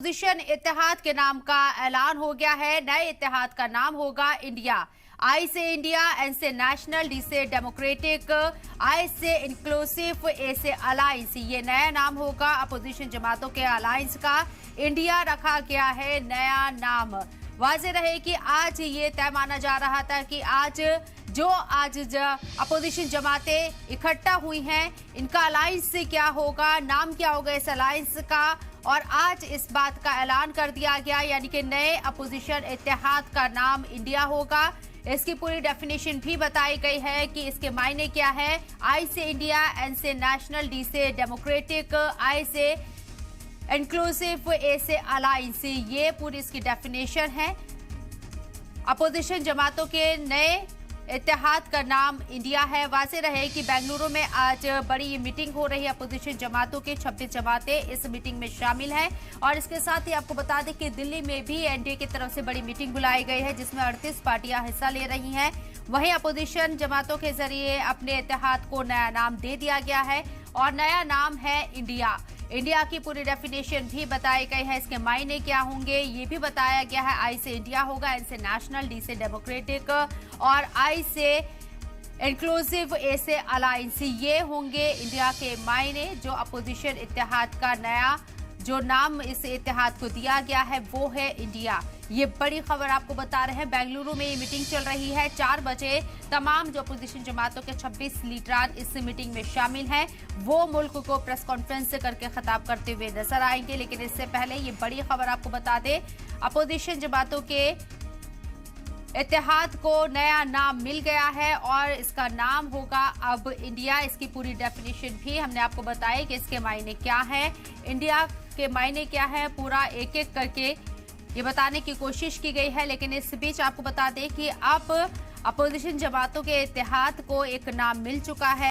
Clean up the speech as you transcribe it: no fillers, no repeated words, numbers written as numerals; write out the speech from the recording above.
Opposition इत्तेहाद के नाम का ऐलान हो गया है। नए इत्तेहाद का नाम होगा इंडिया। आई से इंडिया, एन से नेशनल, डी से डेमोक्रेटिक, आई से इंक्लूसिव, ए से अलायंस। ये नया नाम होगा अपोजिशन जमातों के अलायंस का। इंडिया रखा गया है नया नाम। वाज़ेह रहे कि आज ये तय माना जा रहा था कि आज अपोजिशन जमातें इकट्ठा हुई हैं, इनका अलायंस से क्या होगा, नाम क्या होगा इस अलायंस का, और आज इस बात का ऐलान कर दिया गया, यानी कि नए अपोजिशन इत्तेहाद का नाम इंडिया होगा। इसकी पूरी डेफिनेशन भी बताई गई है कि इसके मायने क्या है। आई से इंडिया, एन से नेशनल, डी से डेमोक्रेटिक, आई से इंक्लूसिव, ए से अलायंस। ये पूरी इसकी डेफिनेशन है। अपोजिशन जमातों के नए इत्तेहाद का नाम इंडिया है। वाज़ेह रहे कि बेंगलुरु में आज बड़ी मीटिंग हो रही है। अपोजिशन जमातों के 26 जमातें इस मीटिंग में शामिल हैं, और इसके साथ ही आपको बता दें कि दिल्ली में भी एनडीए की तरफ से बड़ी मीटिंग बुलाई गई है, जिसमें 38 पार्टियां हिस्सा ले रही हैं। वहीं अपोजिशन जमातों के जरिए अपने इत्तेहाद को नया नाम दे दिया गया है, और नया नाम है इंडिया। इंडिया की पूरी डेफिनेशन भी बताई गई है, इसके मायने क्या होंगे ये भी बताया गया है। आई से इंडिया होगा, एन से नेशनल, डी से डेमोक्रेटिक, और आई से इंक्लूसिव, ए से अलायंस। ये होंगे इंडिया के मायने। जो अपोजिशन इत्तेहाद का नया जो नाम इस इत्तेहाद को दिया गया है वो है इंडिया। ये बड़ी खबर आपको बता रहे हैं। बेंगलुरु में ये मीटिंग चल रही है। 4 बजे तमाम जो अपोजिशन जमातों के 26 लीडरान इस मीटिंग में शामिल हैं, वो मुल्क को प्रेस कॉन्फ्रेंस करके खिताब करते हुए नजर आएंगे। लेकिन इससे पहले ये बड़ी खबर आपको बता दें, अपोजिशन जमातों के इत्तेहाद को नया नाम मिल गया है, और इसका नाम होगा अब इंडिया। इसकी पूरी डेफिनेशन भी हमने आपको बताई कि इसके मायने क्या है, इंडिया के मायने क्या है, पूरा एक एक करके ये बताने की कोशिश की गई है। लेकिन इस बीच आपको बता दें कि अब अपोजिशन जमातों के इत्तेहाद को एक नाम मिल चुका है।